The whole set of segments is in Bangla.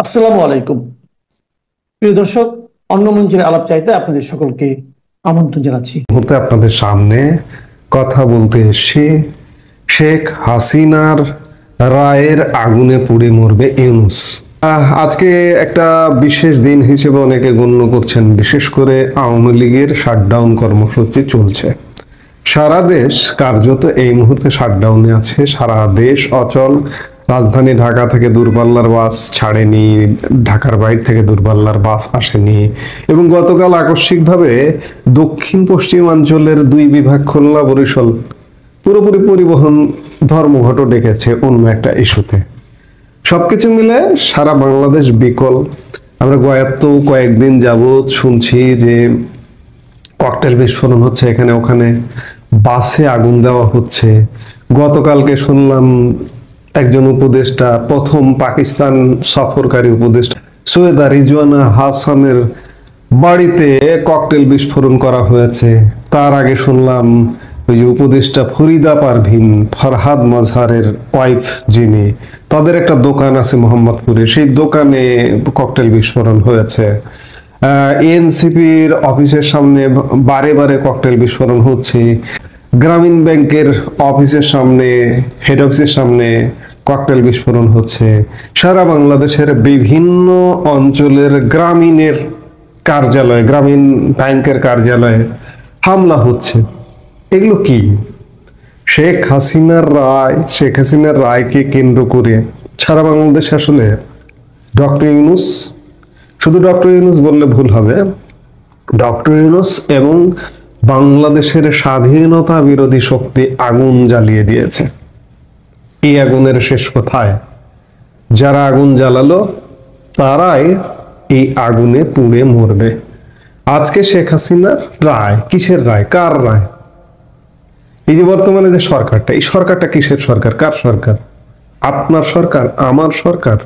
আসসালামু আলাইকুম। প্রিয় দর্শক, অন্য মঞ্চের আলাপ চাইতে আপনাদের সকলকে আমন্ত্রণ জানাচ্ছি। মুহূর্তে আপনাদের সামনে কথা বলতে এসে শেখ হাসিনার রায়ের আগুনে পুড়ে মরবে ইউনূস। আজকে একটা বিশেষ দিন হিসেবে অনেকে গণ্য করছেন, বিশেষ করে আওয়ামী লীগের শাটডাউন কর্মসূচি চলছে। সারা দেশ কার্যত এই মুহূর্তে শাটডাউনে আছে, সারা দেশ অচল। রাজধানী ঢাকা থেকে দূরপাল্লার বাস ছাড়েনি, ঢাকার বাইরে থেকে দূরপাল্লার বাস আসেনি, এবং গতকাল আকস্মিকভাবে দক্ষিণ পশ্চিমাঞ্চলের দুই বিভাগ খুলনা বরিশাল পুরোপুরি পরিবহন ধর্মঘটও ডেকেছে অন্য একটা ইস্যুতে। সবকিছু মিলে সারা বাংলাদেশ বিকল। আমরা কয়েকদিন যাবৎ শুনছি যে ককটেল বিস্ফোরণ হচ্ছে এখানে ওখানে, বাসে আগুন দেওয়া হচ্ছে। গতকালকে শুনলাম একজন উপদেষ্টা, প্রথম পাকিস্তান সফরকারী উপদেষ্টা সৈয়দা রিজওয়ানা হাসানের বাড়িতে ককটেল বিস্ফোরণ করা হয়েছে। তার আগে শুনলাম ওই যে উপদেষ্টা ফরিদা পারভিন, ফরহাদ মজহারের ওয়াইফ যিনি, তাদের একটা দোকান আছে মোহাম্মদপুরে, সেই দোকানে ককটেল বিস্ফোরণ হয়েছে। এনসিপির অফিসের সামনে বারে বারে ককটেল বিস্ফোরণ হচ্ছে। গ্রামীণ ব্যাংকের অফিসের সামনে, হেড অফিসের সামনে ককটেল বিস্ফোরণ হচ্ছে। সারা বাংলাদেশের বিভিন্ন অঞ্চলের গ্রামীণের কার্যালয়, গ্রামীণ ব্যাংকের কার্যালয়ে হামলা হচ্ছে। এগুলো কি? শেখ হাসিনার রায়কে কেন্দ্র করে সারা বাংলাদেশ আসলে ডক্টর ইউনূস, শুধু ডক্টর ইউনূস বললে ভুল হবে, ডক্টর ইউনূস এবং বাংলাদেশের স্বাধীনতা বিরোধী শক্তি আগুন জ্বালিয়ে দিয়েছে। এই আগুনের শেষ কোথায়? যারা আগুন জ্বালালো তারাই এই আগুনে পুড়ে মরবে। আজকে শেখ হাসিনার রায়, কিসের রায়, কার রায়? এই যে বর্তমানে যে সরকারটা, এই সরকারটা কিসের সরকার, কার সরকার? আপনার সরকার, আমার সরকার?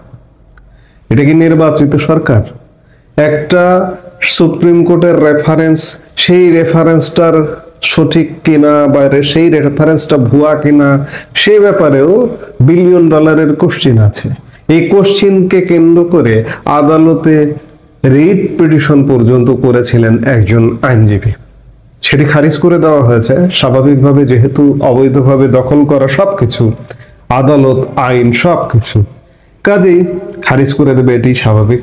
এটা কি নির্বাচিত সরকার? একটা সুপ্রিম কোর্টের রেফারেন্স, সেই রেফারেন্সটার সঠিক কিনা বা সেই রেফারেন্সটা ভুয়া কিনা, সে ব্যাপারেও বিলিয়ন ডলারের কোশ্চিন আছে। এই কোশ্চিনকে কেন্দ্র করে আদালতে রিট পিটিশন পর্যন্ত করেছিলেন একজন আইনজীবী, সেটি খারিজ করে দেওয়া হয়েছে স্বাভাবিকভাবে, যেহেতু অবৈধভাবে দখল করা সবকিছু, আদালত, আইন সবকিছু, কাজেই খারিজ করে দেবে, এটি স্বাভাবিক।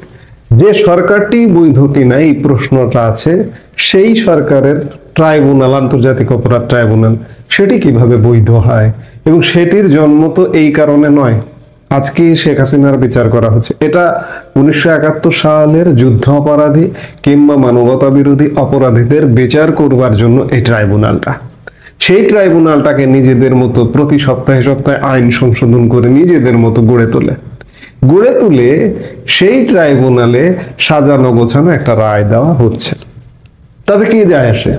যে সরকারটি বৈধ কিনা এই প্রশ্নটা আছে, সেই সরকারের ট্রাইব্যুনাল, আন্তর্জাতিক অপরাধ ট্রাইব্যুনাল, সেটি কিভাবে বৈধ হয়? এবং সেটির জন্ম তো এই কারণে নয়, আজকে শেখ হাসিনার বিচার করা হচ্ছে। এটা 1971 সালের যুদ্ধ অপরাধী কিংবা মানবতা বিরোধী অপরাধীদের বিচার করবার জন্য এই ট্রাইব্যুনালটা। সেই ট্রাইব্যুনালটাকে নিজেদের মতো প্রতি সপ্তাহে সপ্তাহে আইন সংশোধন করে নিজেদের মতো গড়ে তুলে সেই ট্রাইব্যুনালে সাজানো গোছানো একটা রায় দেওয়া হচ্ছে। তাতে কি যায় আসে?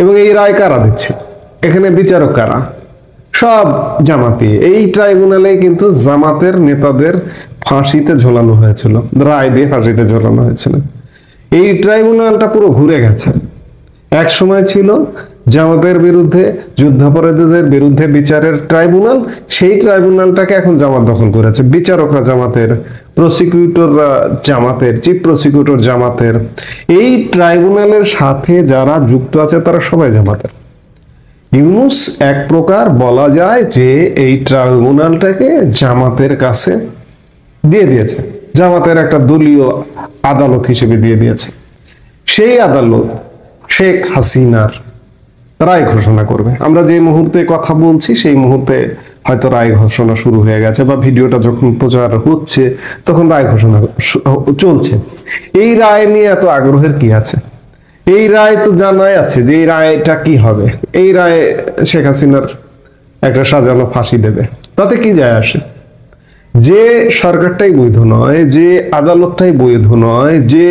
এবং এই রায় কারা দিচ্ছে? এখানে বিচারক কারা? সব জামাতি। এই ট্রাইব্যুনালে কিন্তু জামাতের নেতাদের ফাঁসিতে ঝোলানো হয়েছিল, রায় দিয়ে ফাঁসিতে ঝোলানো হয়েছিল। এই ট্রাইব্যুনালটা পুরো ঘুরে গেছে। এক সময় ছিল জামাতের বিরুদ্ধে, যুদ্ধাপরাধীদের বিরুদ্ধে বিচারের ট্রাইব্যুনাল, সেই ট্রাইব্যুনালটাকে এখন জামাত দখল করেছে। বিচারকরা জামাতের, প্রসিকিউটররা জামাতের, চিফ প্রসিকিউটর জামাতের। এই ট্রাইব্যুনালের সাথে যারা যুক্ত আছে তারা সবাই জামাতের। ইউনূস এক প্রকার বলা যায় যে এই ট্রাইব্যুনালটাকে জামাতের কাছে দিয়ে দিয়েছে, জামাতের একটা দলীয় আদালত হিসেবে দিয়ে দিয়েছে। সেই আদালত শেখ হাসিনার রায় ঘোষণা করবে। আমরা যে মুহূর্তে কথা বলছি সেই মুহূর্তে হয়তো রায় ঘোষণা শুরু হয়ে গেছে, বা ভিডিওটা যখন প্রচার হচ্ছে তখন রায় ঘোষণা চলছে। এই রায় নিয়ে এত আগ্রহের কি আছে? এই রায় তো জানাই আছে যে এই রায়টা কি হবে। এই রায় শেখ হাসিনার একটা সাজানো ফাঁসি দেবে, তাতে কি যায় আসে? যে সরকারটাই বৈধ নয়, যে আদালতটাই বৈধ নয়, যে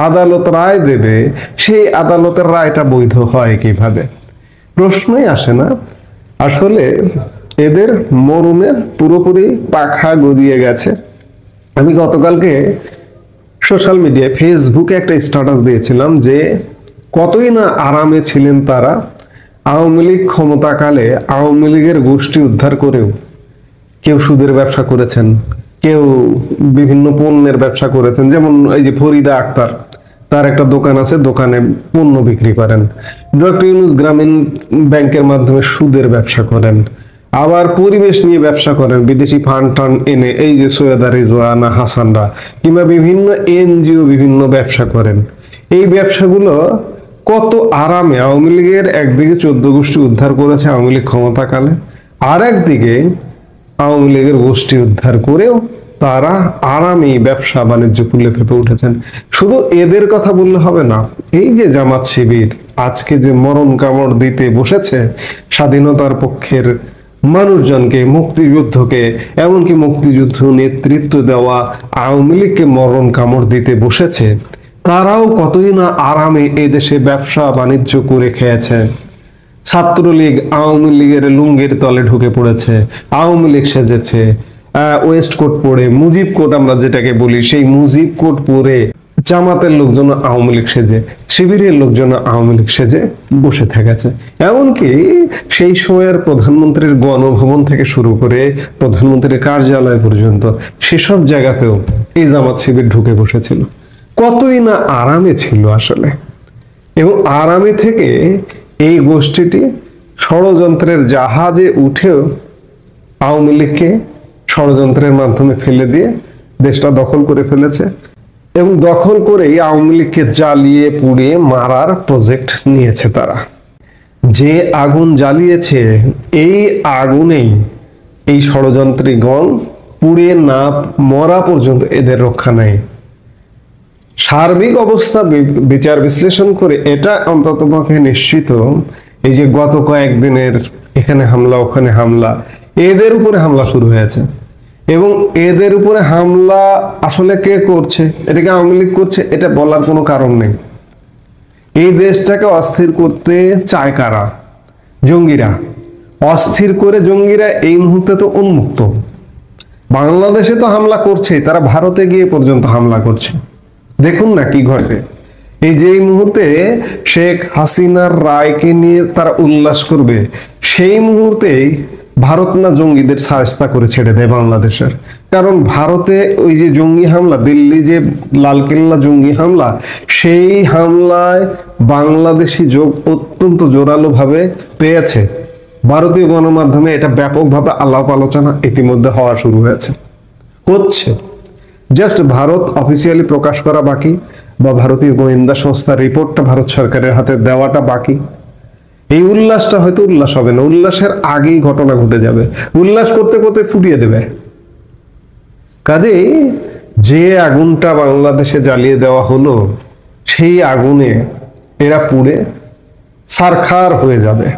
আদালত রায় দেবে, সেই আদালতের রায়টা বৈধ হয় কিভাবে? প্রশ্নই আসে না। আসলে এদের মরণের পুরোপুরি পাখা গদিয়ে গেছে। আমি গতকালকে সোশ্যাল মিডিয়ায়, ফেসবুকে একটা স্ট্যাটাস দিয়েছিলাম যে কতই না আরামে ছিলেন তারা। আওয়ামী লীগ ক্ষমতাকালে আওয়ামী লীগের গোষ্ঠী উদ্ধার করেও কেউ সুদের ব্যবসা করেছেন, কেউ বিভিন্ন পণ্যের ব্যবসা করেছেন, যেমন এই যে ফরিদা আক্তার, তার একটা দোকান আছে, দোকানে পণ্য বিক্রি করেন। ডক্টর ইউনূস গ্রামীণ ব্যাংকের মাধ্যমে সুদের ব্যবসা করেন, আবার পরিবেশ নিয়ে ব্যবসা করেন, বিদেশি ফান্ড টান্ড এনে, এই যে সৈয়দা রিজওয়ানা হাসানরা, কিংবা বিভিন্ন এনজিও বিভিন্ন ব্যবসা করেন। এই ব্যবসাগুলো কত আরামে আওয়ামী লীগের একদিকে 14 গোষ্ঠী উদ্ধার করেছে আওয়ামী লীগ ক্ষমতাকালে, আর একদিকে আওয়ামী লীগের গোষ্ঠী উদ্ধার করেও তারা আরামে ব্যবসা বাণিজ্য ফুলে ফেপে উঠেছেন। শুধু এদের কথা বললে হবে না, এই যে জামাত শিবির আজকে যে মরণ কামড় দিতে বসেছে স্বাধীনতার পক্ষের মানুষজনকে, মুক্তিযুদ্ধকে, এমনকি মুক্তিযুদ্ধ নেতৃত্ব দেওয়া আওয়ামী লীগকে মরণ কামড় দিতে বসেছে, তারাও কতই না আরামে এই দেশে ব্যবসা বাণিজ্য করে খেয়েছে। ছাত্রলীগ আওয়ামী লীগের লুঙ্গির তলে ঢুকে পড়েছে, আওয়ামী লীগ সেজেছে, ওয়েস্ট কোট পরে, মুজিব কোট আমরা যেটাকে বলি, সেই মুজিব কোট পরে জামাতের লোকজন আওয়ামী লীগ সেজে, শিবিরের লোকজন আওয়ামী লীগ সেজে বসে থেকেছে। এমনকি সেই সময়ের প্রধানমন্ত্রীর গণভবন থেকে শুরু করে প্রধানমন্ত্রীর কার্যালয় পর্যন্ত সেসব জায়গাতেও এই জামাত শিবির ঢুকে বসেছিল। কতই না আরামে ছিল আসলে। এবং আরামে থেকে এই গোষ্ঠীটি ষড়যন্ত্রের জাহাজে উঠেও আওয়ামী লীগকে ষড়যন্ত্রের মাধ্যমে ফেলে দিয়ে দেশটা দখল করে ফেলেছে, এবং দখল করেই আওয়ামী লীগকে জ্বালিয়ে পুড়িয়ে মারার প্রজেক্ট নিয়েছে তারা। যে আগুন জ্বালিয়েছে, এই আগুনেই এই ষড়যন্ত্রীগণ পুড়ে না মরা পর্যন্ত এদের রক্ষা নেই। সার্বিক অবস্থা বিচার বিশ্লেষণ করে এটা অন্ততপক্ষে নিশ্চিত, এই যে গত কয়েকদিনের এখানে হামলা ওখানে হামলা, এদের উপরে হামলা শুরু হয়েছে। এবং এদের উপরে হামলা আসলে কে করছে, এটাকে আওয়ামী লীগ করছে, এটা বলার কোনো কারণ নেই। এই দেশটাকে অস্থির করতে চায় কারা? জঙ্গিরা। অস্থির করে জঙ্গিরা এই মুহূর্তে তো উন্মুক্ত, বাংলাদেশে তো হামলা করছে, তারা ভারতে গিয়ে পর্যন্ত হামলা করছে। দেখুন না কি ঘটে। এই যে এই মুহূর্তে শেখ হাসিনার রায়কে নিয়ে তারা উল্লাস করবে, সেই মুহূর্তেই ভারত না জঙ্গিদের সাহায্য করে ছেড়ে দেয় বাংলাদেশের। কারণ ভারতে ওই যে জঙ্গি হামলা, দিল্লি যে লালকেল্লা জঙ্গি হামলা, সেই হামলায় বাংলাদেশি যোগ অত্যন্ত জোরালো ভাবে পেয়েছে। ভারতীয় গণমাধ্যমে এটা ব্যাপকভাবে আলাপ আলোচনা ইতিমধ্যে হওয়া শুরু হচ্ছে। জাস্ট ভারত অফিসিয়ালি প্রকাশ করা বাকি, বা ভারতীয় গোয়েন্দা সংস্থার রিপোর্টটা ভারত সরকারের হাতে দেওয়াটা বাকি। এই উল্লাসটা হয়তো উল্লাস হবে না, উল্লাসের আগেই ঘটনা ঘটে যাবে, উল্লাস করতে করতে ফুটিয়ে দেবে। কাজেই যে আগুনটা বাংলাদেশে জ্বালিয়ে দেওয়া হলো, সেই আগুনে এরা পুড়ে ছারখার হয়ে যাবে।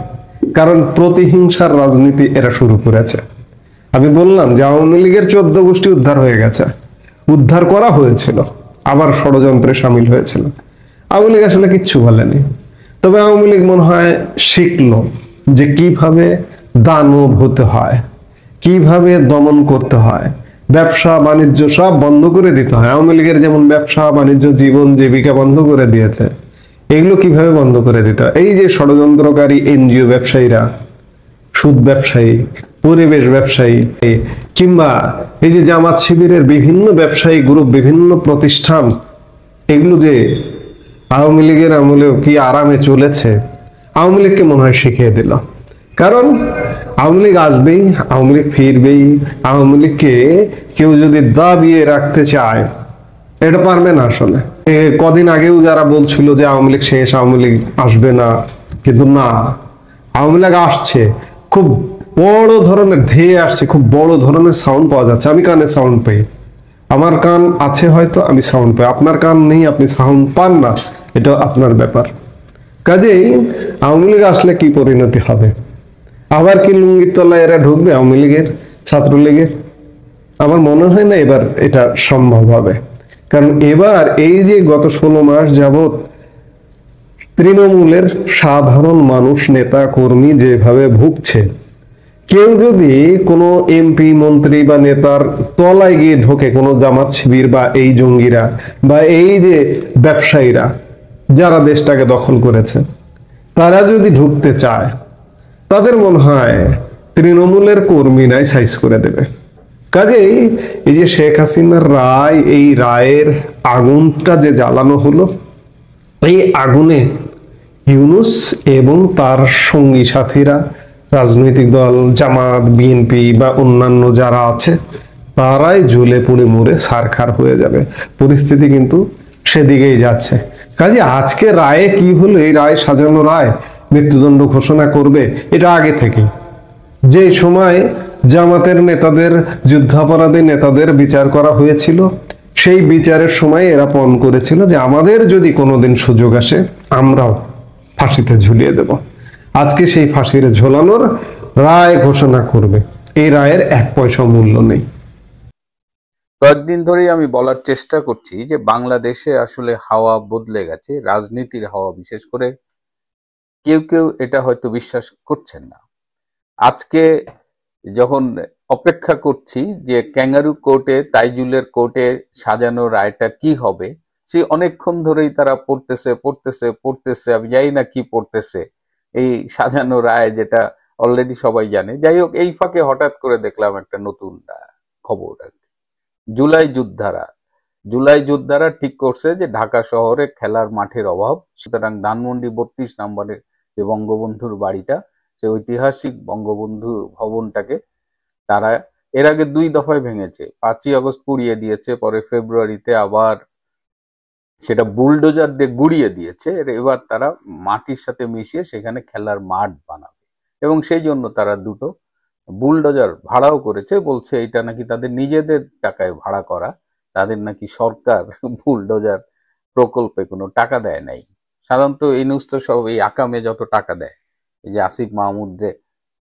কারণ প্রতিহিংসার রাজনীতি এরা শুরু করেছে। আমি বললাম যে আওয়ামী লীগের 14 গোষ্ঠী উদ্ধার হয়ে গেছে, উদ্ধার করা হয়েছিল, আবার ষড়যন্ত্রে সামিল হয়েছিল। আওয়ামী লীগ আসলে কিচ্ছু বলেনি, তবে আওয়ামী লীগ মনে হয় শিখলো যে কিভাবে দানব হতে হয়, কিভাবে দমন করতে হয়, ব্যবসা বাণিজ্য সব বন্ধ করে দিতে হয়। আওয়ামী লীগের যেমন ব্যবসা বাণিজ্য জীবন জীবিকা বন্ধ করে দিয়েছে, এগুলো কিভাবে বন্ধ করে দিতে হয়। এই যে ষড়যন্ত্রকারী এনজিও ব্যবসায়ীরা, সুদ ব্যবসায়ী, পরিবেশ ব্যবসায়ী, কিংবা এই যে জামাত শিবিরের বিভিন্ন ব্যবসায়ী গ্রুপ, বিভিন্ন প্রতিষ্ঠান, এগুলো যে আওয়ামী লীগের আমলেও কি আরামে চলেছে, আওয়ামী লীগকে মনে হয় শিখিয়ে দিল। কারণ আওয়ামী লীগ আসবেই, আওয়ামী লীগ ফিরবেই। আওয়ামী লীগকে কেউ যদি দাবিয়ে রাখতে চায়, এটা পারবে না আসলে। কদিন আগেও যারা বলছিল যে আওয়ামী লীগ শেষ, আওয়ামী লীগ আসবে না, কিন্তু না, আওয়ামী লীগ আসছে। খুব বড় ধরনের ধেয়ে আসছে, খুব বড় ধরনের সাউন্ড পাওয়া যাচ্ছে। আমি কানে সাউন্ড পাই, আমার কান আছে হয়তো, আমি সাউন্ড পাই। আপনার কান নেই, আপনি সাউন্ড পান না, এটা আপনার ব্যাপার। কাজেই আওয়ামী লীগ আসলে কি পরিণতি হবে? আবার কি লুঙ্গির তলায় এরা ঢুকবে আওয়ামী লীগের, ছাত্রলীগের? আমার মনে হয় না এবার এটা সম্ভব হবে। কারণ এবার এই যে গত 16 মাস যাবত তৃণমূলের সাধারণ মানুষ, নেতা কর্মী যেভাবে ভুগছে, কেউ যদি কোনো এমপি মন্ত্রী বা নেতার তলায় গিয়ে ঢোকে, কোনো জামাত শিবির বা এই জঙ্গিরা বা এই যে ব্যবসায়ীরা যারা দেশটাকে দখল করেছে, তারা যদি ঢুকতে চায়, তাদের মনে হয় তৃণমূলের কর্মীরাই সাইজ করে দেবে। কাজেই এই যে শেখ হাসিনার রায়, এই রায়ের আগুনটা যে জ্বালানো হলো, এই আগুনে ইউনূস এবং তার সঙ্গী সাথীরা, রাজনৈতিক দল জামাত, বিএনপি বা অন্যান্য যারা আছে, তারাই জ্বলে পুড়ে মরে ছারখার হয়ে যাবে। পরিস্থিতি কিন্তু সেদিকেই যাচ্ছে। কাজে আজকে রায়ে কি হলো, এই রায় সাজানো রায় মৃত্যুদণ্ড ঘোষণা করবে, এটা আগে থেকেই। যে সময় জামাতের নেতাদের, যুদ্ধাপরাধী নেতাদের বিচার করা হয়েছিল, সেই বিচারের সময় এরা পণ করেছিল যে আমাদের যদি কোনোদিন সুযোগ আসে আমরাও ফাঁসিতে ঝুলিয়ে দেব। আজকে সেই ফাঁসির ঝোলানোর রায় ঘোষণা করবে, এই রায়ের 1 পয়সা মূল্য নেই। কয়েকদিন ধরেই আমি বলার চেষ্টা করছি যে বাংলাদেশে আসলে হাওয়া বদলে গেছে, রাজনীতির হাওয়া। বিশেষ করে কেউ কেউ এটা হয়তো বিশ্বাস করছেন না। আজকে যখন অপেক্ষা করছি যে ক্যাঙ্গারু কোর্টে, তাইজুলের কোর্টে সাজানো রায়টা কি হবে, সেই অনেকক্ষণ ধরেই তারা পড়তেছে, আমি জানি না কি পড়তেছে, এই সাজানো রায় যেটা অলরেডি সবাই জানে। যাই হোক, এই ফাঁকে হঠাৎ করে দেখলাম একটা নতুন খবর আর কি। জুলাই যোদ্ধারা ঠিক করছে যে ঢাকা শহরে খেলার মাঠের অভাব, সুতরাং ধানমন্ডি 32 নম্বরের যে বঙ্গবন্ধুর বাড়িটা, সে ঐতিহাসিক বঙ্গবন্ধু ভবনটাকে তারা এর আগে 2 দফায় ভেঙেছে। 5ই আগস্ট পুড়িয়ে দিয়েছে, পরে ফেব্রুয়ারিতে আবার সেটা বুলডোজার দিয়ে গুড়িয়ে দিয়েছে। এবার তারা মাটির সাথে মিশিয়ে সেখানে খেলার মাঠ বানাবে, এবং সেই জন্য তারা 2টো বুলডোজার ভাড়াও করেছে। বলছে এটা নাকি তাদের নিজেদের টাকায় ভাড়া করা, তাদের নাকি সরকার বুলডোজার প্রকল্পে কোনো টাকা দেয় নাই। সাধারণত এই নিউজ তো সব এই আকামে যত টাকা দেয়, এই যে আসিফ মাহমুদরে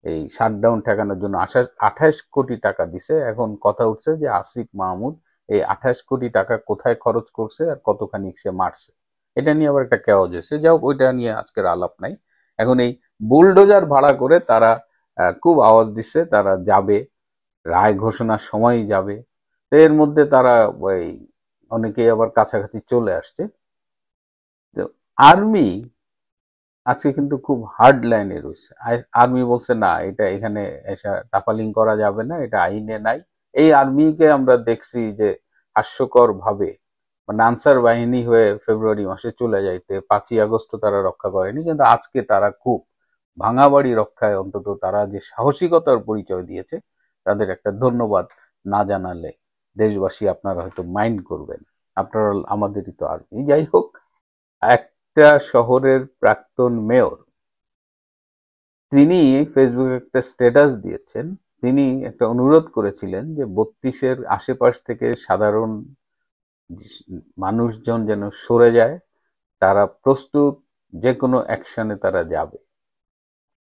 এই শাটডাউন ঠেকানোর জন্য 28 কোটি টাকা দিছে। এখন কথা উঠছে যে আসিফ মাহমুদ এই 28 কোটি টাকা কোথায় খরচ করছে আর কতখানি সে মারছে, এটা নিয়ে আবার একটা কেওয়াজ হয়েছে। যাই হোক, ওইটা নিয়ে আজকের আলাপ নাই। এখন এই বুলডোজার ভাড়া করে তারা খুব আওয়াজ দিচ্ছে তারা যাবে, রায় ঘোষণার সময়ই যাবে। তো এর মধ্যে তারা ওই অনেকেই আবার কাছাকাছি চলে আসছে। তো আর্মি আজকে কিন্তু খুব হার্ড লাইনে রয়েছে। আর্মি বলছে না, এটা এখানে এসে টাফালিং করা যাবে না, এটা আইনে নাই। এই আর্মিকে আমরা দেখছি যে হাস্যকর ভাবে মানে আনসার বাহিনী হয়ে ফেব্রুয়ারি মাসে চলে যাইতে, 5ই আগস্ট তারা রক্ষা করেনি, কিন্তু আজকে তারা খুব ভাঙা বাড়ি রক্ষায় অন্তত তারা যে সাহসিকতার পরিচয় দিয়েছে, তাদের একটা ধন্যবাদ না জানালে দেশবাসী আপনারা হয়তো মাইন্ড করবেন। আপনারা আমাদেরই তো আর্মি। যাই হোক, একটা শহরের প্রাক্তন মেয়র তিনি ফেসবুকে একটা স্ট্যাটাস দিয়েছেন। তিনি একটা অনুরোধ করেছিলেন যে 32-এর আশেপাশ থেকে সাধারণ মানুষজন যেন সরে যায়, তারা প্রস্তুত, যে কোনো অ্যাকশনে তারা যাবে।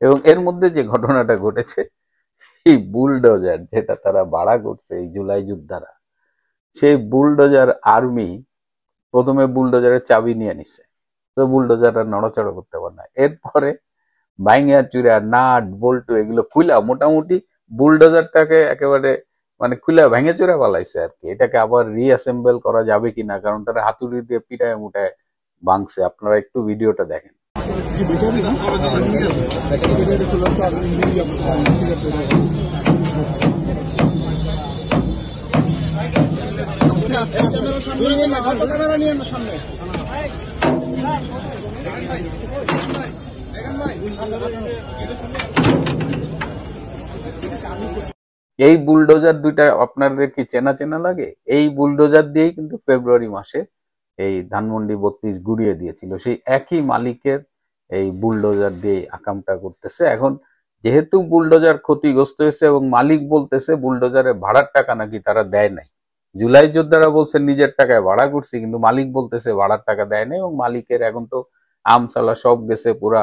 এবং এর মধ্যে যে ঘটনাটা ঘটেছে, এই বুলডোজার যেটা তারা ভাড়া করছে এই জুলাই যোদ্ধারা, সেই বুলডোজার আর্মি প্রথমে বুলডোজারের চাবি নিয়ে নিছে, তো বুলডোজাররা নড়াচড়া করতে পারে না। এরপরে ভাইঙ্গা চুরা নাট বল্টু এগুলো খুলা মোটামুটি বুলডোজারটাকে একেবারে মানে খুলা ভেঙে চুরা পালাইছে আর কি। এটাকে আবার রিঅ্যাসেম্বল করা যাবে কিনা, কারণ তারা হাতুড়ি দিয়ে পিটায় মুটায় ভাঙছে। আপনারা একটু ভিডিওটা দেখেন। এই বুলডোজার দুইটা আপনাদের কি চেনা চেনা লাগে? এই বুলডোজার দিয়েই কিন্তু ফেব্রুয়ারি মাসে এই ধানমন্ডি 32 গুড়িয়ে দিয়েছিল। সেই একই মালিকের এই বুলডোজার দিয়ে আকামটা করতেছে। এখন যেহেতু বুলডোজার ক্ষতিগ্রস্ত হয়েছে এবং মালিক বলতেছে বুলডোজারের ভাড়ার টাকা নাকি তারা দেয় নাই। জুলাই যোদ্ধারা বলছে নিজের টাকায় ভাড়া করছি, কিন্তু মালিক বলতেছে ভাড়ার টাকা দেয় নাই। এবং মালিকের এখন তো আমসালা সব গেছে পুরা,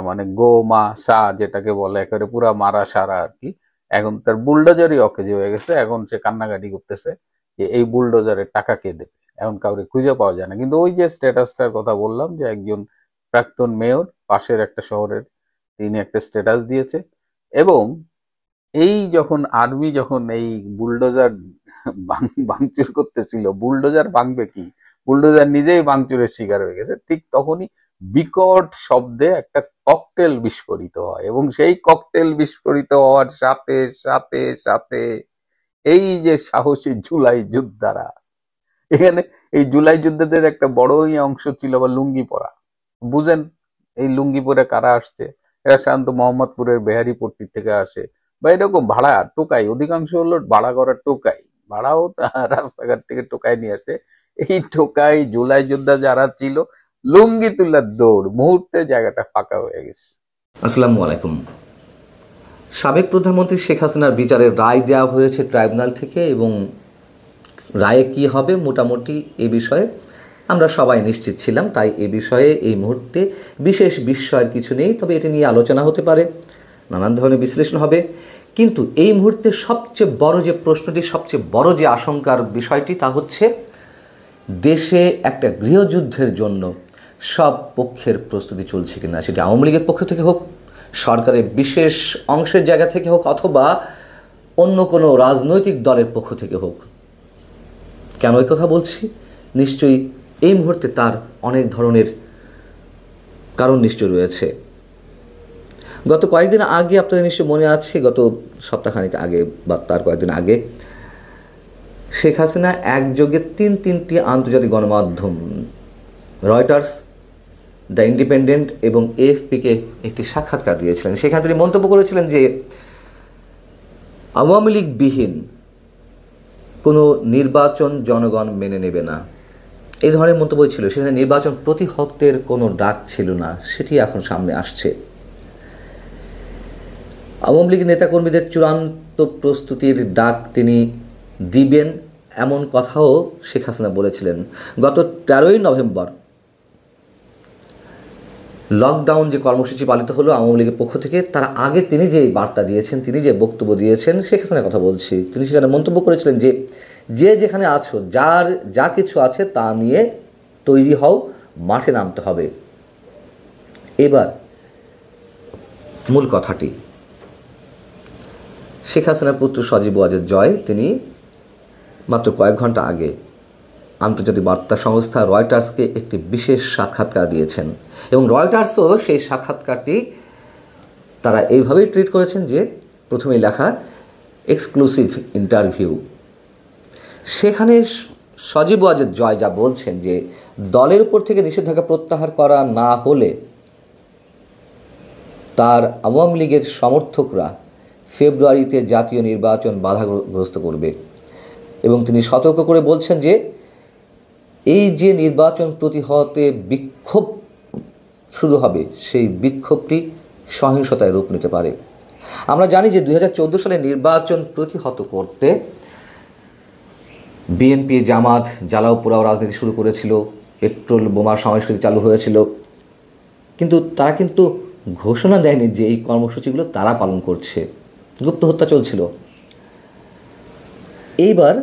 মানে গো মা সা যেটাকে বলে, একেবারে পুরা মারা সারা আর কি। এখন তার বুলডোজারই অকেজো হয়ে গেছে। এখন সে কান্নাকাটি করতেছে যে এই বুলডোজারের টাকা কে দেবে, এখন কাউরে খুঁজে পাওয়া যায় না। কিন্তু ওই যে স্ট্যাটাসটার কথা বললাম যে একজন প্রাক্তন মেয়র পাশের একটা শহরের, তিনি একটা স্ট্যাটাস দিয়েছে। এবং এই যখন আর্মি যখন এই বুলডোজার ভাঙচুর করতেছিল, বুলডোজার ভাঙবে কি, বুলডোজার নিজেই ভাঙচুরের শিকার হয়ে গেছে, ঠিক তখনই বিকট শব্দে একটা ককটেল বিস্ফোরিত হয়। এবং সেই ককটেল বিস্ফোরিত হওয়ার সাথে সাথে সাথে এই যে সাহসী জুলাই যোদ্ধারা, এখানে এই জুলাই যোদ্ধাদের একটা বড়ই অংশ ছিল আবার লুঙ্গি পরা। বুঝেন এই লুঙ্গি পরে কারা আসছে? এরা সাধারণত মোহাম্মদপুরের বেহারিপট্টি থেকে আসে, বা এরকম ভাড়া টোকাই, অধিকাংশ হলো ভাড়া করা টোকাই, ভাড়াও রাস্তাঘাট থেকে টোকাই নিয়ে আসে। এই টোকাই জুলাই যোদ্ধা যারা ছিল, লুঙ্গি তুলার দৌড়, মুহূর্তে জায়গাটা ফাঁকা হয়ে গেছে। আসসালামু আলাইকুম। সাবেক প্রধানমন্ত্রী শেখ হাসিনার বিচারের রায় দেওয়া হয়েছে ট্রাইব্যুনাল থেকে, এবং রায়ে কি হবে মোটামুটি এ বিষয়ে আমরা সবাই নিশ্চিত ছিলাম। তাই এ বিষয়ে এই মুহূর্তে বিশেষ বিস্ময়ের কিছু নেই, তবে এটি নিয়ে আলোচনা হতে পারে, নানান ধরনের বিশ্লেষণ হবে। কিন্তু এই মুহূর্তে সবচেয়ে বড় যে প্রশ্নটি, সবচেয়ে বড় যে আশঙ্কার বিষয়টি, তা হচ্ছে দেশে একটা গৃহযুদ্ধের জন্য সব পক্ষের প্রস্তুতি চলছে কিনা। সেটি আওয়ামী লীগের পক্ষ থেকে হোক, সরকারের বিশেষ অংশের জায়গা থেকে হোক, অথবা অন্য কোনো রাজনৈতিক দলের পক্ষ থেকে হোক। কেন এই কথা বলছি? নিশ্চয়ই এই মুহূর্তে তার অনেক ধরনের কারণ নিশ্চয় রয়েছে। গত কয়েকদিন আগে, আপনাদের নিশ্চয় মনে আছে, গত সপ্তাহখানেক আগে বা তার কয়েকদিন আগে, শেখ হাসিনা একযোগে তিনটি আন্তর্জাতিক গণমাধ্যম, রয়টার্স, দ্য ইন্ডিপেন্ডেন্ট এবং এএফপিকে একটি সাক্ষাৎকার দিয়েছিলেন। সেখানে তিনি মন্তব্য করেছিলেন যে আওয়ামী লীগবিহীন কোনো নির্বাচন জনগণ মেনে নেবে না। এই ধরনের মন্তব্য ছিল। সেখানে নির্বাচন প্রতিহতের কোনো ডাক ছিল না, সেটি এখন সামনে আসছে। আওয়ামী লীগ নেতাকর্মীদের চূড়ান্ত প্রস্তুতির ডাক তিনি দিবেন, এমন কথাও শেখ হাসিনা বলেছিলেন। গত 13ই নভেম্বর লকডাউন যে কর্মসূচি পালিত হলো আওয়ামী লীগের পক্ষ থেকে, তার আগে তিনি যে বার্তা দিয়েছেন, তিনি যে বক্তব্য দিয়েছেন, শেখ হাসিনার কথা বলছি, তিনি সেখানে মন্তব্য করেছিলেন যে যে যেখানে আছো, যার যা কিছু আছে তা নিয়ে তৈরি হও, মাঠে নামতে হবে। এবার মূল কথাটি, শেখ হাসিনার পুত্র সজীব ওয়াজেদ জয় তিনি মাত্র কয়েক ঘন্টা আগে আন্তর্জাতিক বার্তা সংস্থা রয়টার্সকে একটি বিশেষ সাক্ষাৎকার দিয়েছেন, এবং রয়টার্সও সেই সাক্ষাৎকারটি তারা এইভাবেই ট্রিট করেছেন যে প্রথমেই লেখা এক্সক্লুসিভ ইন্টারভিউ। সেখানে সজীব ওয়াজেদ জয় যা বলছেন যে দলের উপর থেকে নিষেধাজ্ঞা প্রত্যাহার করা না হলে তার আওয়ামী লীগের সমর্থকরা ফেব্রুয়ারিতে জাতীয় নির্বাচন বাধাগ্রস্ত করবে, এবং তিনি সতর্ক করে বলছেন যে এই যে নির্বাচন প্রতিহতে বিক্ষোভ শুরু হবে, সেই বিক্ষোভটি সহিংসতায় রূপ নিতে পারে। আমরা জানি যে 2014 সালে নির্বাচন প্রতিহত করতে বিএনপি জামাত জ্বালাও পোড়াও রাজনীতি শুরু করেছিল, পেট্রোল বোমার সংস্কৃতি চালু হয়েছিল, কিন্তু তারা কিন্তু ঘোষণা দেয়নি যে এই কর্মসূচিগুলো তারা পালন করছে, গুপ্ত হত্যা চলছিল। এইবার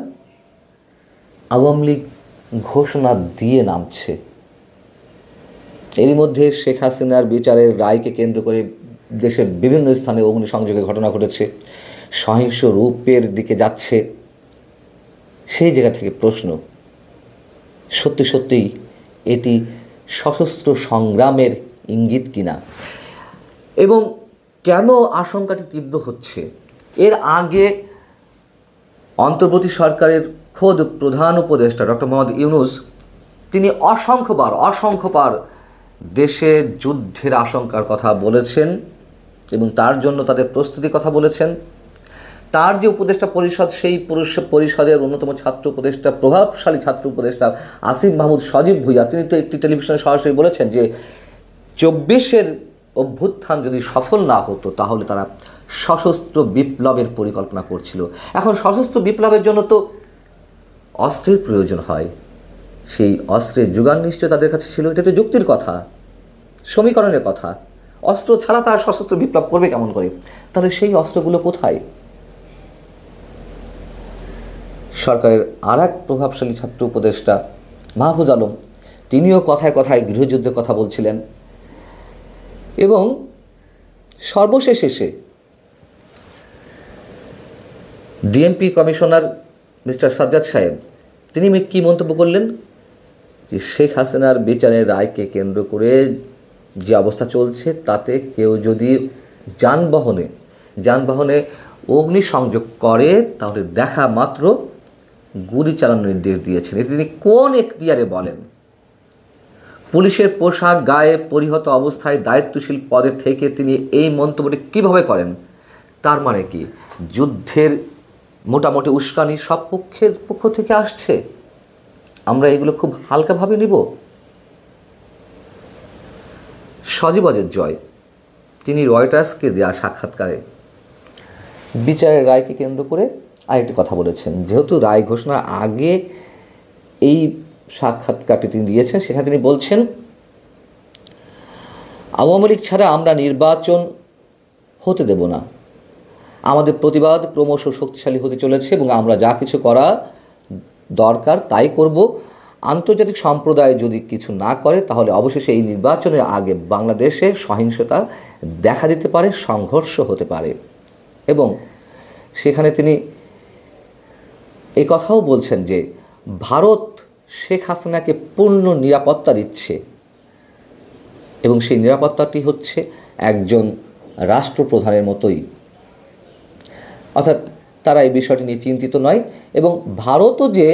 আওয়ামী লীগ ঘোষণা দিয়ে নামছে। এরই মধ্যে শেখ হাসিনার বিচারের রায়কে কেন্দ্র করে দেশের বিভিন্ন স্থানে অগ্নিসংযোগের ঘটনা ঘটেছে, সহিংস রূপের দিকে যাচ্ছে। সেই জায়গা থেকে প্রশ্ন, সত্যি সত্যিই এটি সশস্ত্র সংগ্রামের ইঙ্গিত কিনা, এবং কেন আশঙ্কাটি তীব্র হচ্ছে? এর আগে অন্তর্বর্তী সরকারের খোদ প্রধান উপদেষ্টা ডক্টর মোহাম্মদ ইউনূস তিনি অসংখ্যবার দেশে যুদ্ধের আশঙ্কার কথা বলেছেন, এবং তার জন্য তাদের প্রস্তুতির কথা বলেছেন। তার যে উপদেষ্টা পরিষদ, সেই পরিষদের অন্যতম ছাত্র উপদেষ্টা, প্রভাবশালী ছাত্র উপদেষ্টা আসিফ মাহমুদ সজীব ভুইয়া, তিনি তো একটি টেলিভিশনে সরাসরি বলেছেন যে 24-এর অভ্যুত্থান যদি সফল না হতো তাহলে তারা সশস্ত্র বিপ্লবের পরিকল্পনা করছিল। এখন সশস্ত্র বিপ্লবের জন্য তো অস্ত্রের প্রয়োজন হয়, সেই অস্ত্রের যোগান নিশ্চয় তাদের কাছে ছিল। এটা তো যুক্তির কথা, সমীকরণের কথা। অস্ত্র ছাড়া তারা সশস্ত্র বিপ্লব করবে কেমন করে? তাহলে সেই অস্ত্রগুলো কোথায়? সরকারের আর এক প্রভাবশালী ছাত্র উপদেষ্টা মাহফুজ আলম, তিনিও কথায় কথায় গৃহযুদ্ধের কথা বলছিলেন, এবং সর্বশেষ এসে ডিএমপি কমিশনার মিস্টার সাজ্জাদ সাহেব তিনি কী মন্তব্য করলেন যে শেখ হাসিনার বিচারের রায়কে কেন্দ্র করে যে অবস্থা চলছে, তাতে কেউ যদি যানবাহনে অগ্নিসংযোগ করে তাহলে দেখা মাত্র গুলি চালানোর নির্দেশ দিয়েছেন। এটি তিনি কোন এখতিয়ারে বলেন? পুলিশের পোশাক গায়ে পরিহত অবস্থায় দায়িত্বশীল পদে থেকে তিনি এই মন্তব্যটি কীভাবে করেন? তার মানে কি যুদ্ধের মোটামুটি উস্কানি সব পক্ষের পক্ষ থেকে আসছে? আমরা এগুলো খুব হালকাভাবে নিব? সজীব অজের জয় তিনি রয়টার্সকে দেওয়া সাক্ষাৎকারে বিচারের রায়কে কেন্দ্র করে আরেকটি কথা বলেছেন। যেহেতু রায় ঘোষণার আগে এই সাক্ষাৎকারটি তিনি দিয়েছেন, সেখানে তিনি বলছেন, আওয়ামী লীগ ছাড়া আমরা নির্বাচন হতে দেব না। আমাদের প্রতিবাদ ক্রমশ শক্তিশালী হতে চলেছে এবং আমরা যা কিছু করা দরকার তাই করব। আন্তর্জাতিক সম্প্রদায় যদি কিছু না করে তাহলে অবশেষে এই নির্বাচনের আগে বাংলাদেশে সহিংসতা দেখা দিতে পারে, সংঘর্ষ হতে পারে। এবং সেখানে তিনি এই কথাও বলছেন যে ভারত শেখ হাসিনাকে পূর্ণ নিরাপত্তা দিচ্ছে এবং সেই নিরাপত্তাটি হচ্ছে একজন রাষ্ট্রপ্রধানের মতোই, অর্থাৎ তারা এই বিষয়টি নিয়ে চিন্তিত নয়। এবং ভারতও যে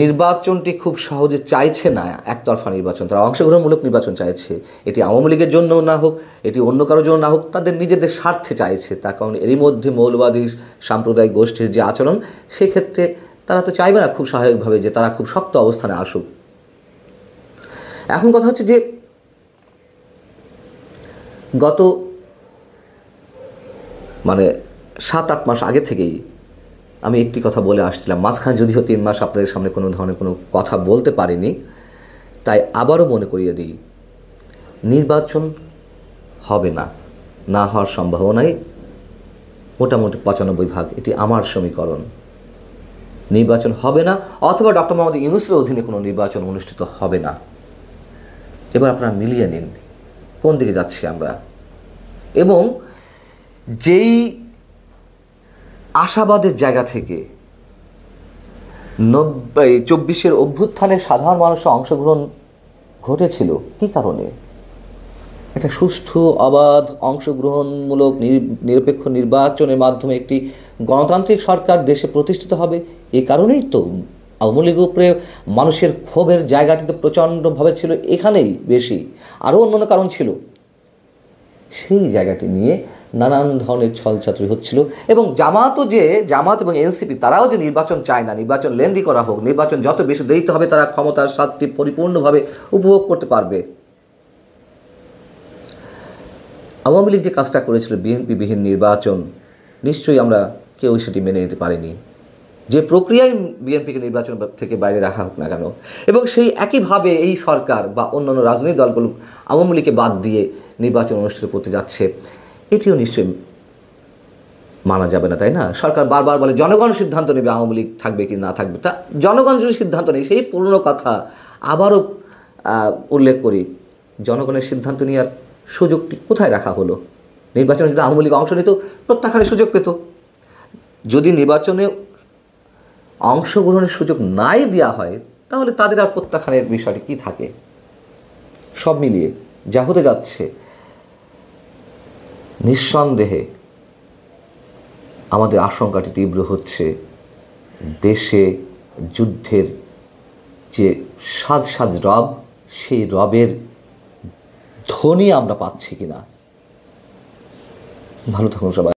নির্বাচনটি খুব সহজে চাইছে না, একতরফা নির্বাচন, তারা অংশগ্রহণমূলক নির্বাচন চাইছে। এটি আওয়ামী লীগের জন্য না হোক, এটি অন্য কারোর জন্য না হোক, তাদের নিজেদের স্বার্থে চাইছে। তার কারণ এরই মধ্যে মৌলবাদী সাম্প্রদায়িক গোষ্ঠীর যে আচরণ, সেক্ষেত্রে তারা তো চাইবে না খুব স্বাভাবিকভাবে যে তারা খুব শক্ত অবস্থানে আসুক। এখন কথা হচ্ছে যে গত 7-8 মাস আগে থেকেই আমি একটি কথা বলে আসছিলাম, মাঝখানে যদিও 3 মাস আপনাদের সামনে কোনো ধরনের কোনো কথা বলতে পারিনি, তাই আবারও মনে করিয়ে দিই, নির্বাচন হবে না, না হওয়ার সম্ভাবনাই মোটামুটি 95%। এটি আমার সমীকরণ। নির্বাচন হবে না, অথবা ডক্টর মোহাম্মদ ইউনূসের অধীনে কোনো নির্বাচন অনুষ্ঠিত হবে না। এবার আপনারা মিলিয়ে নিন কোন দিকে যাচ্ছি আমরা। এবং যেই আশাবাদের জায়গা থেকে 24-এর অভ্যুত্থানে সাধারণ মানুষের অংশগ্রহণ ঘটেছিল, কী কারণে? একটা সুষ্ঠু, অবাধ, অংশগ্রহণমূলক নিরপেক্ষ নির্বাচনের মাধ্যমে একটি গণতান্ত্রিক সরকার দেশে প্রতিষ্ঠিত হবে, এই কারণেই তো আওয়ামী লীগের উপরে মানুষের ক্ষোভের জায়গাটি তো প্রচণ্ডভাবে ছিল, এখানেই বেশি, আরও অন্যান্য কারণ ছিল। সেই জায়গাটি নিয়ে নানান ধরনের ছলচাতুরি হচ্ছিল। এবং জামাত এবং এনসিপি তারাও যে নির্বাচন চায় না, নির্বাচন লেন্দি করা হোক, নির্বাচন যত বেশি দেরিতে হবে তারা ক্ষমতার স্বাদটি পরিপূর্ণভাবে উপভোগ করতে পারবে। আওয়ামী লীগ যে কাজটা করেছিল, বিএনপিবিহীন নির্বাচন, নিশ্চয়ই আমরা কেউ সেটি মেনে নিতে পারিনি, যে প্রক্রিয়ায় বিএনপিকে নির্বাচন থেকে বাইরে রাখা হোক না কেন। এবং সেই একইভাবে এই সরকার বা অন্যান্য রাজনৈতিক দলগুলো আওয়ামী লীগকে বাদ দিয়ে নির্বাচন অনুষ্ঠিত করতে যাচ্ছে, এটিও নিশ্চয়ই মানা যাবে না, তাই না? সরকার বারবার বলে জনগণ সিদ্ধান্ত নেবে আওয়ামী লীগ থাকবে কি না থাকবে। তা জনগণ যদি সিদ্ধান্ত নেয়, সেই পুরনো কথা আবারও উল্লেখ করি, জনগণের সিদ্ধান্ত নেওয়ার সুযোগটি কোথায় রাখা হলো? নির্বাচনে যদি আওয়ামী লীগ অংশ নিত, প্রত্যাখ্যানের সুযোগ পেত। যদি নির্বাচনে অংশগ্রহণের সুযোগ নাই দেওয়া হয়, তাহলে তাদের আর প্রত্যাখ্যানের বিষয়টি কী থাকে? সব মিলিয়ে যা হতে যাচ্ছে, নিঃসন্দেহে আমাদের আশঙ্কাটি তীব্র হচ্ছে। দেশে যুদ্ধের যে সাজ রব, সেই রবের ধ্বনি আমরা পাচ্ছি কিনা। ভালো থাকুন সবাই।